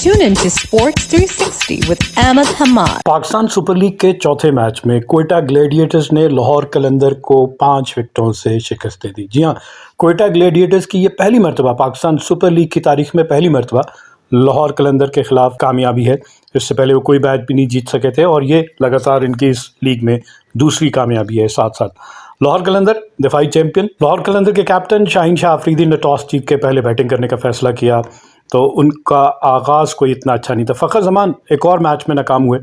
Tune in to Sports 360 with Ahmed Hamad. Pakistan super league के चौथे match में Quetta Gladiators ने लाहौर कलंदर को 5 विकेटों से शिकस्त दे दी। जी हाँ, क्वेटा ग्लैडिएटर्स की ये पहली मरतबा पाकिस्तान सुपर लीग की तारीख में पहली मरतबा लाहौर कलंदर के खिलाफ कामयाबी है। इससे पहले वो कोई मैच भी नहीं जीत सके थे और ये लगातार इनकी इस लीग में दूसरी कामयाबी है। साथ साथ लाहौर कलंदर दिफाई चैंपियन। लाहौर कलंदर के कैप्टन शाहीन शाह अफरीदी ने टॉस जीत के पहले बैटिंग करने का फैसला किया, तो उनका आगाज़ कोई इतना अच्छा नहीं था। फ़खर जमान एक और मैच में नाकाम हुए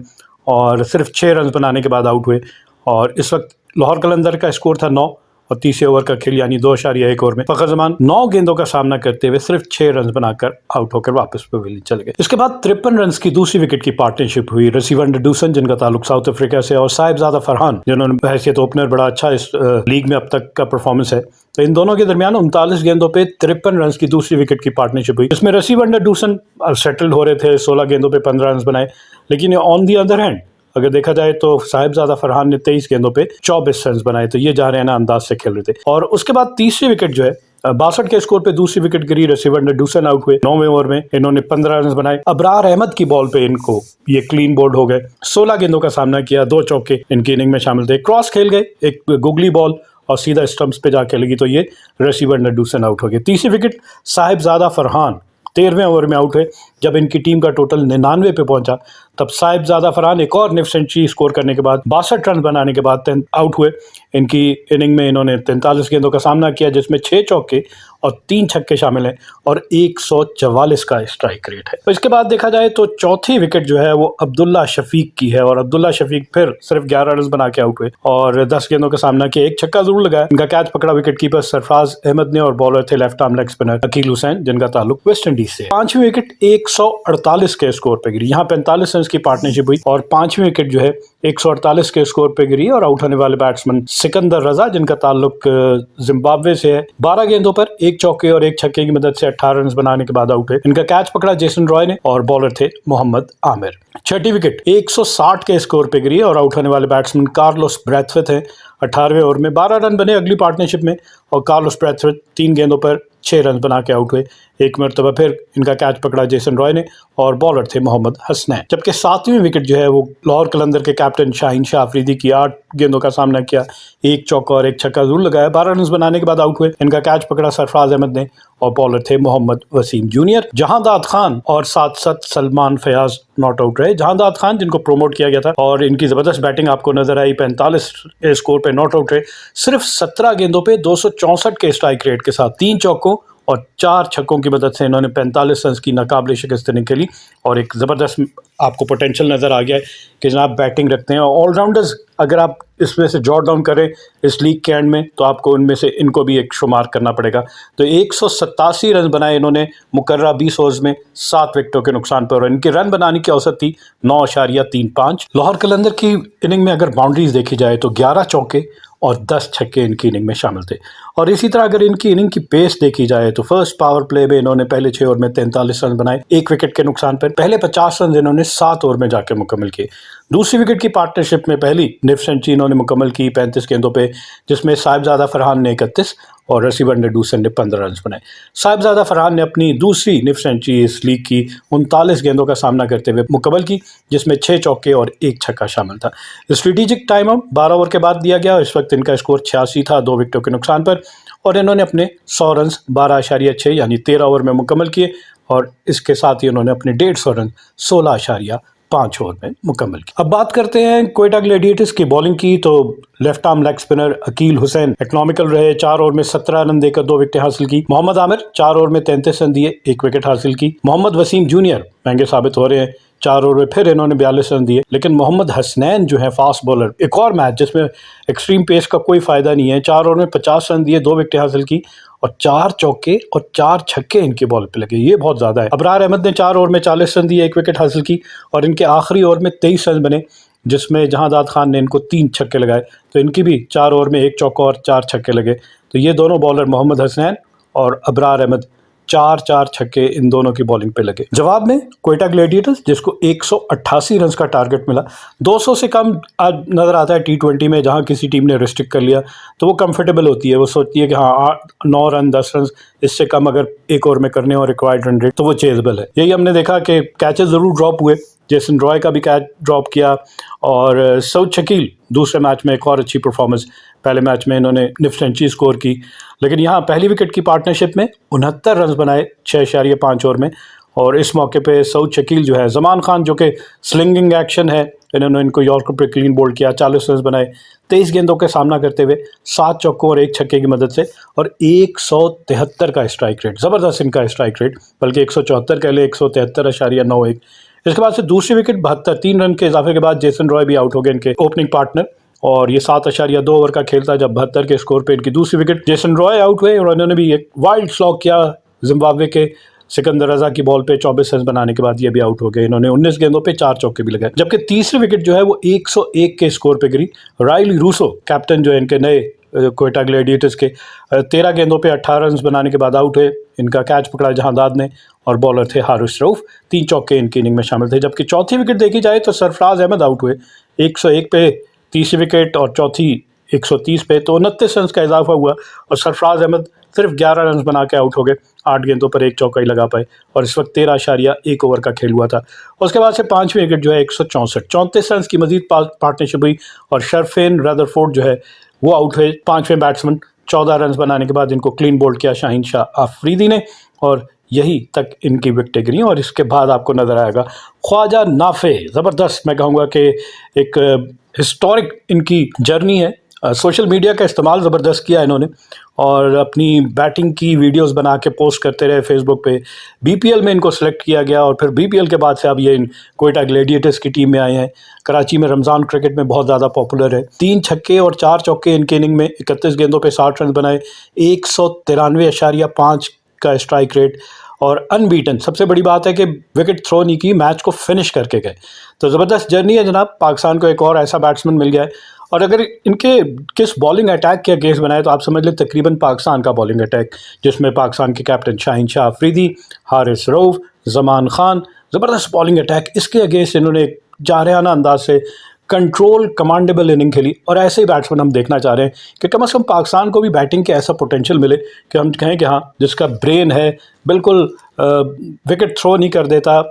और सिर्फ 6 रन बनाने के बाद आउट हुए और इस वक्त लाहौर कलंदर का स्कोर था 9 और तीसरे ओवर का खेल यानी 2.1 ओवर में फ़खर जमान 9 गेंदों का सामना करते हुए सिर्फ 6 रन बनाकर आउट होकर वापस पवेलियन चले गए। इसके बाद 53 रन की दूसरी विकेट की पार्टनरशिप हुई रसीवर डूसन, जिनका ताल्लुक साउथ अफ्रीका से, और साहिबजादा फरहान, जिन्होंने बहैसियत ओपनर बड़ा अच्छा इस लीग में अब तक का परफॉर्मेंस है। तो इन दोनों के दरमियान 39 गेंदों पे 53 रन की दूसरी विकेट की पार्टनरशिप हुई, जिसमें रसीवर डूसन सेटल्ड हो रहे थे, 16 गेंदों पे 15 रन बनाए। लेकिन ऑन दी अदर हैंड अगर देखा जाए तो साहिबजादा फरहान ने 23 गेंदों पे 24 रन बनाए, तो ये जा रहे हैं ना अंदाज से खेल रहे थे। और उसके बाद तीसरी विकेट जो है 62 के स्कोर पे दूसरी विकेट गिरी, रसीवर डूसन आउट हुए। 9वें ओवर में इन्होंने 15 रन बनाए। अबरार अहमद की बॉल पे इनको ये क्लीन बोल्ड हो गए। 16 गेंदों का सामना किया, 2 चौके इनकी इनिंग में शामिल थे। क्रॉस खेल गए, एक गुगली बॉल और सीधा स्टंप्स पे जाके लगी, तो ये रसीवर डूसन आउट हो गए। तीसरी विकेट साहिबजादा फरहान 13वें ओवर में आउट हुए। जब इनकी टीम का टोटल 99 पे पहुंचा तब साहिबजादा फरहान एक और निफ सेंचुरी स्कोर करने के बाद 62 रन बनाने के बाद आउट हुए। इनकी इनिंग में इन्होंने 43 गेंदों का सामना किया, जिसमें 6 चौके और 3 छक्के शामिल हैं और 144 का स्ट्राइक रेट है। तो इसके बाद देखा जाए तो चौथी विकेट जो है वो अब्दुल्ला शफीक की है और अब्दुल्ला शफीक फिर सिर्फ 11 रन बना के आउट हुए और 10 गेंदों का सामना किया। एक छक्का जरूर लगाया। इनका कैच पकड़ा विकेट कीपर सरफराज अहमद ने और बॉलर थे left arm leg spinner Akeal Hosein, जिनका ताल्लुक वेस्ट इंडीज से। 5वीं विकेट 148 के स्कोर पे गिरी। यहाँ 45 रन की पार्टनरशिप हुई और 5वीं विकेट जो है 148 के स्कोर पे गिरी और आउट होने वाले बैट्समैन सिकंदर रजा, जिनका ताल्लुक जिम्बाब्वे से है। 12 गेंदों पर 1 चौके और 1 छक्के की मदद से 18 रन बनाने के बाद आउट हुए। इनका कैच पकड़ा जेसन रॉय ने और बॉलर थे मोहम्मद आमिर। 6ठी विकेट 160 के स्कोर पे गिरी और आउट होने वाले बैट्समैन कार्लोस ब्रैथवेट हैं। 18वें ओवर में 12 रन बने अगली पार्टनरशिप में और कार्लोस ब्रैथवेट 3 गेंदों पर 6 रन बना के आउट हुए। एक मरतबा फिर इनका कैच पकड़ा जेसन रॉय ने और बॉलर थे मोहम्मद हसनैन। जबकि 7वीं विकेट जो है वो लाहौर कलंदर के कैप्टन शाहीन शाह अफरीदी की 8 गेंदों का सामना किया, 1 चौका और 1 छक्का जरूर लगाया। 12 रन बनाने के बाद आउट हुए। इनका कैच पकड़ा सरफराज अहमद ने और बॉलर थे मोहम्मद वसीम जूनियर। जहांदाद खान और साथ साथ सलमान फयाज नॉट आउट रहे। जहांदाद खान जिनको प्रोमोट किया गया था और इनकी जबरदस्त बैटिंग आपको नजर आई, 45 स्कोर पे नॉट आउट रहे। सिर्फ 17 गेंदों पे 264 के स्ट्राइक रेट के साथ 3 चौकों और 4 छक्कों की मदद से इन्होंने 45 रन की नाकाबिले शिकस्त खेली और एक ज़बरदस्त आपको पोटेंशियल नज़र आ गया है कि जनाब बैटिंग रखते हैं। ऑलराउंडर्स अगर आप इसमें से जॉट डाउन करें इस लीग के एंड में तो आपको उनमें से इनको भी एक शुमार करना पड़ेगा। तो 187 रन बनाए इन्होंने मुकर्रा 20 ओवर्स में 7 विकेटों के नुकसान पर और इनकी रन बनाने की औसत थी 9.35। लाहौर कलंदर की इनिंग में अगर बाउंड्रीज देखी जाए तो 11 चौके और 10 छक्के इनकी इनिंग में शामिल थे। और इसी तरह अगर इनकी इनिंग की पेस देखी जाए तो फर्स्ट पावर प्ले में इन्होंने पहले 6 ओवर में 43 रन बनाए 1 विकेट के नुकसान पर। पहले 50 रन इन्होंने 7 ओवर में जाकर मुकम्मल किए। दूसरी विकेट की पार्टनरशिप में पहली निफ सेंचुरी इन्होंने मुकम्मल की 35 गेंदों पे, जिसमें साहिबजादा फरहान ने 31 और रसीवर डूसन ने 15 रन बनाए। साहिबजादा फरहान ने अपनी दूसरी निफ सेंचुरी इस लीग की 39 गेंदों का सामना करते हुए मुकम्मल की, जिसमें 6 चौके और 1 छक्का शामिल था। स्ट्रेटेजिक टाइम आउट 12 ओवर के बाद दिया गया। इस वक्त इनका स्कोर 86 था 2 विकेटों के नुकसान पर और इन्होंने अपने 100 रन 12.6 यानी 13 ओवर में मुकम्मल किए और इसके साथ ही उन्होंने अपने 150 रन 16.5 ओवर में मुकम्मल की। अब बात करते हैं क्वेटा ग्लैडिएटर्स की बॉलिंग की। तो left arm leg spinner Akeal Hosein economical रहे, 4 ओवर में 17 रन देकर 2 विकेटें हासिल की। मोहम्मद आमिर 4 ओवर में 33 रन दिए, 1 विकेट हासिल की। मोहम्मद वसीम जूनियर महंगे साबित हो रहे हैं, 4 ओवर में फिर इन्होंने 42 रन दिए। लेकिन मोहम्मद हसनैन जो है फास्ट बॉलर, एक और मैच जिसमें एक्सट्रीम पेस का कोई फायदा नहीं है, 4 ओवर में 50 रन दिए, 2 विकेटें हासिल की और 4 चौके और 4 छक्के इनकी बॉल पे लगे, ये बहुत ज़्यादा है। अबरार अहमद ने 4 ओवर में 40 रन दिए, 1 विकेट हासिल की और इनके आखिरी ओवर में 23 रन बने, जिसमें जहांदाद खान ने इनको 3 छक्के लगाए, तो इनकी भी 4 ओवर में 1 चौका और 4 छक्के लगे। तो ये दोनों बॉलर मोहम्मद हसनैन और अबरार अहमद 4 छक्के इन दोनों की बॉलिंग पे लगे। जवाब में क्वेटा ग्लैडिएटर्स जिसको 188 रन का टारगेट मिला, 200 से कम आज नज़र आता है T20 में, जहां किसी टीम ने रिस्ट्रिक्ट कर लिया तो वो कंफर्टेबल होती है, वो सोचती है कि हाँ 9 रन 10 रन इससे कम अगर एक ओवर में करने और रिक्वायर्ड रन रेट तो वो चेजेबल है। यही हमने देखा कि कैचेस ज़रूर ड्रॉप हुए, जेसन रॉय का भी कैच ड्रॉप किया और सऊद शकील दूसरे मैच में एक और अच्छी परफॉर्मेंस, पहले मैच में इन्होंने निफ्ट सेंचुरी स्कोर की, लेकिन यहाँ पहली विकेट की पार्टनरशिप में 69 रन बनाए 6.5 ओवर में। और इस मौके पे सऊद शकील जो है, जमान खान जो कि स्लिंगिंग एक्शन है, इन्होंने इनको यॉर्कर पे क्लीन बोल्ड किया, 40 रन बनाए 23 गेंदों के सामना करते हुए 7 चौकों और 1 छक्के की मदद से, और 173 का स्ट्राइक रेट, ज़बरदस्त इनका स्ट्राइक रेट, बल्कि 174 कह ले, 173.91। इसके बाद से दूसरी विकेट 72, 3 रन के इजाफे के बाद जेसन रॉय भी आउट हो गए, इनके ओपनिंग पार्टनर, और ये 7.2 ओवर का खेल था जब 72 के स्कोर पे इनकी दूसरी विकेट जेसन रॉय आउट हुए और उन्होंने भी एक वाइल्ड स्लॉग किया जिम्बाब्वे के सिकंदर रजा की बॉल पे 24 रन बनाने के बाद ये भी आउट हो गए। इन्होंने 19 गेंदों पे 4 चौके भी लगाए, जबकि तीसरी विकेट जो है वो 101 के स्कोर पे गिरी। राइली रूसो कैप्टन जो है इनके नए कोयटा ग्लैडिएटर्स के, 13 गेंदों पे 18 रन बनाने के बाद आउट हुए। इनका कैच पकड़ा जहांदाद ने और बॉलर थे हारिस रऊफ, 3 चौके इनकी इनिंग में शामिल थे। जबकि चौथी विकेट देखी जाए तो सरफराज अहमद आउट हुए 101 पे तीसरी विकेट और चौथी 130 पे, तो 29 रन का इजाफा हुआ और सरफराज अहमद सिर्फ 11 रन बना के आउट हो गए, 8 गेंदों पर 1 चौका ही लगा पाए और इस वक्त 13.1 ओवर का खेल हुआ था। उसके बाद से पांचवी विकेट जो है 164, 34 रन की मजीद पार्टनरशिप हुई और शरफेन रदरफोर्ड जो है वो आउट हुए, पांचवें बैट्समैन, 14 रन बनाने के बाद इनको क्लीन बोल्ड किया शाहीन शाह आफरीदी ने और यही तक इनकी विकेटें गिरी। और इसके बाद आपको नजर आएगा ख्वाजा नाफे, ज़बरदस्त, मैं कहूँगा कि एक हिस्टोरिक इनकी जर्नी है। सोशल मीडिया का इस्तेमाल ज़बरदस्त किया इन्होंने और अपनी बैटिंग की वीडियोस बना के पोस्ट करते रहे फेसबुक पे। बीपीएल में इनको सेलेक्ट किया गया और फिर बीपीएल के बाद से अब ये कोयटा ग्लैडिएटर्स की टीम में आए हैं। कराची में रमज़ान क्रिकेट में बहुत ज़्यादा पॉपुलर है। 3 छक्के और 4 चौके इनके इनिंग में, 31 गेंदों पे 60 रन बनाए, 193.5 का स्ट्राइक रेट और अनबीटन। सबसे बड़ी बात है कि विकेट थ्रो नहीं की, मैच को फिनिश करके गए। तो ज़बरदस्त जर्नी है जनाब। पाकिस्तान को एक और ऐसा बैट्समैन मिल गया है और अगर इनके किस बॉलिंग अटैक के अगेंस्ट बनाए तो आप समझ लें तकरीबन पाकिस्तान का बॉलिंग अटैक, जिसमें पाकिस्तान के कैप्टन शाहीन शाह आफरीदी, हारिस रऊफ, जमान खान, ज़बरदस्त बॉलिंग अटैक, इसके अगेंस्ट इन्होंने जारहाना अंदाज से कंट्रोल कमांडेबल इनिंग खेली। और ऐसे ही बैट्समैन हम देखना चाह रहे हैं कि कम से कम पाकिस्तान को भी बैटिंग के ऐसा पोटेंशियल मिले कि हम कहें कि हाँ, जिसका ब्रेन है, बिल्कुल विकेट थ्रो नहीं कर देता,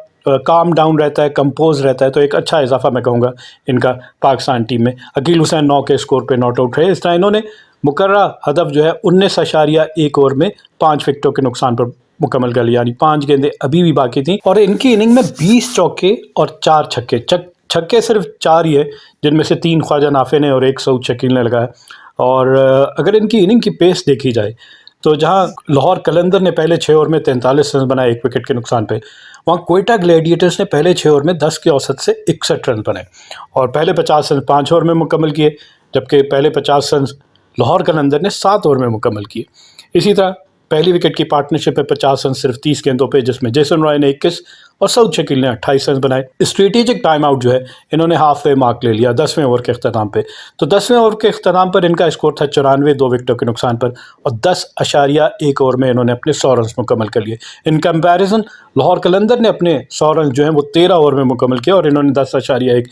काम डाउन रहता है, कंपोज रहता है, तो एक अच्छा इजाफा मैं कहूँगा इनका पाकिस्तान टीम में। अकील हुसैन 9 के स्कोर पे नॉट आउट रहे। इस तरह इन्होंने मुकर्रा हदफ जो है 19.1 ओवर में 5 विकेटों के नुकसान पर मुकम्मल कर लिया, यानी 5 गेंदें अभी भी बाकी थी और इनकी इनिंग में 20 चौके और 4 छक्के, छक्के सिर्फ 4 ही है, जिनमें से 3 ख्वाजा नाफे ने और 1 सऊद शकील ने लगाया। और अगर इनकी इनिंग की पेस देखी जाए तो जहां लाहौर कलंदर ने पहले 6 ओवर में 43 रन बनाए 1 विकेट के नुकसान पे, वहाँ कोयटा ग्लैडिएटर्स ने पहले 6 ओवर में 10 के औसत से 61 रन बनाए और पहले 50 रन 5 ओवर में मुकम्मल किए, जबकि पहले 50 रन लाहौर कलंदर ने 7 ओवर में मुकम्मल किए। इसी तरह पहली विकेट की पार्टनरशिप में 50 रन सिर्फ 30 गेंदों पे, जिसमें जेसन रॉय ने 21 और सऊद शकील ने 28 रन बनाए। स्ट्रेटेजिक टाइम आउट जो है इन्होंने हाफ वे मार्क ले लिया 10वें ओवर के अख्ताम पे। तो 10वें ओवर के अख्ताम पर इनका स्कोर था 94, 2 विकेटों के नुकसान पर और 10.1 ओवर में इन्होंने अपने 100 रन मुकम्मल कर लिए। इन कंपैरिजन लाहौर कलंदर ने अपने 100 रन जो हैं वो 13 ओवर में मुकम्मल किया और इन्होंने 10.1,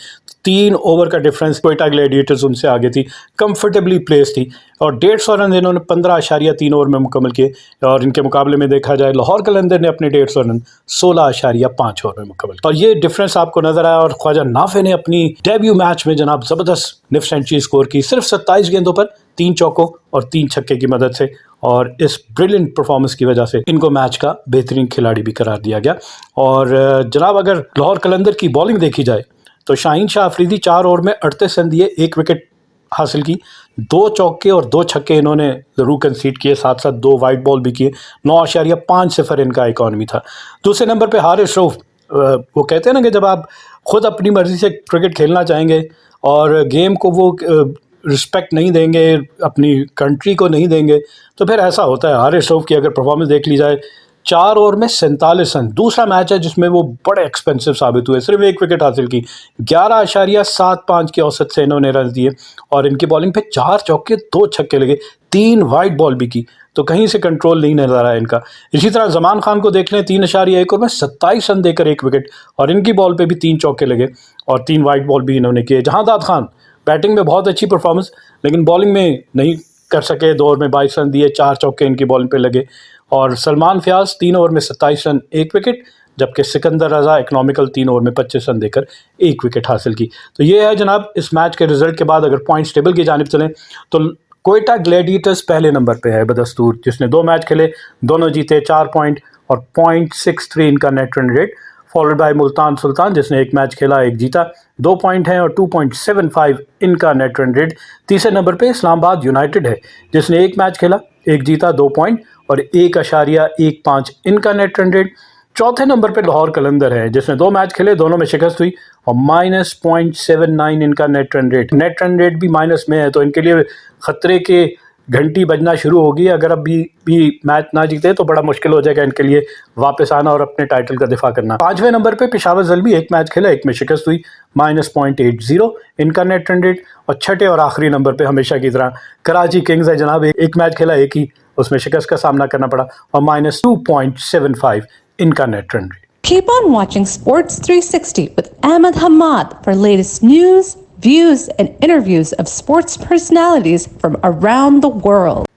3 ओवर का डिफरेंस कोयटा ग्लैडिएटर्स उनसे आगे थी, कंफर्टेबली प्लेस थी और 150 रन इन्होंने 15.3 ओवर में मुकम्मल किए। और इनके मुकाबले में देखा जाए लाहौर कलंदर ने अपने 150 रन 16.5 ओवर में मुकम्मल किया और ये डिफरेंस आपको नजर आया। और ख्वाजा नाफे ने अपनी डेब्यू मैच में जनाब ज़बरदस्त निफ्ट सेंचुरी स्कोर की, सिर्फ 27 गेंदों पर 3 चौकों और 3 छक्के की मदद से, और इस ब्रिलियंट परफॉर्मेंस की वजह से इनको मैच का बेहतरीन खिलाड़ी भी करार दिया गया। और जनाब अगर लाहौर कलंदर की बॉलिंग देखी जाए तो शाहीन शाह आफरीदी 4 ओवर में 38 रन दिए, 1 विकेट हासिल की, 2 चौके और 2 छक्के इन्होंने ज़रूर कंसीड किए, साथ साथ 2 वाइट बॉल भी किए। 9.5 इनका इकॉनमी था। दूसरे नंबर पे हारिस रऊफ, वो कहते हैं ना कि जब आप खुद अपनी मर्ज़ी से क्रिकेट खेलना चाहेंगे और गेम को वो रिस्पेक्ट नहीं देंगे, अपनी कंट्री को नहीं देंगे, तो फिर ऐसा होता है। हारिस रऊफ की अगर परफॉर्मेंस देख ली जाए, 4 ओवर में 47 रन, दूसरा मैच है जिसमें वो बड़े एक्सपेंसिव साबित हुए, सिर्फ 1 विकेट हासिल की, 11.75 के औसत से इन्होंने रन दिए और इनकी बॉलिंग पे 4 चौके 2 छक्के लगे, 3 वाइट बॉल भी की, तो कहीं से कंट्रोल नहीं नजर आया इनका। इसी तरह जमान खान को देख लें, 3.1 ओवर में 27 रन देकर 1 विकेट और इनकी बॉल पे भी 3 चौके लगे और 3 वाइट बॉल भी इन्होंने किए। जहांदाद खान बैटिंग में बहुत अच्छी परफॉर्मेंस, लेकिन बॉलिंग में नहीं कर सके, 2 ओवर में 22 रन दिए, 4 चौके इनकी बॉलिंग पे लगे और सलमान फयाज 3 ओवर में 27 रन 1 विकेट, जबकि सिकंदर रजा इकोनॉमिकल 3 ओवर में 25 रन देकर 1 विकेट हासिल की। तो ये है जनाब इस मैच के रिजल्ट के बाद अगर पॉइंट्स टेबल की जानिब चलें तो कोयटा ग्लैडिएटर्स पहले नंबर पे है बदस्तूर, जिसने 2 मैच खेले, दोनों जीते, 4 पॉइंट और 0.63 इनका net run rate. Followed by Multan Sultan जिसने 1 मैच खेला, 1 जीता, 2 पॉइंट हैं और 2.75 इनका नेट रन रेट। तीसरे नंबर पे इस्लामाबाद यूनाइटेड है जिसने 1 मैच खेला, 1 जीता, 2 पॉइंट और 1.15 इनका नेट रन रेट। चौथे नंबर पे लाहौर कलंदर है जिसने 2 मैच खेले, दोनों में शिकस्त हुई और -0.79 इनका net run rate. Net run rate भी माइनस में है, तो इनके लिए खतरे के घंटी बजना शुरू होगी। अगर अभी भी मैच ना जीते तो बड़ा मुश्किल हो जाएगा इनके लिए वापस आना और अपने टाइटल का दिफा करना। 5वें नंबर पे पेशावर ज़ल्बी 1 मैच खेला, 1 में शिकस्त हुई, -0.80 इनका नेट रन रेट। और छठे और आखिरी नंबर पे हमेशा की तरह कराची किंग्स है जनाब, 1 मैच खेला, 1 ही, उसमें शिकस्त का सामना करना पड़ा और -2.75 इनका net run rate. Keep on watching Sports 360 with Ahmed Hamad for latest news, views, and interviews of sports personalities from around the world.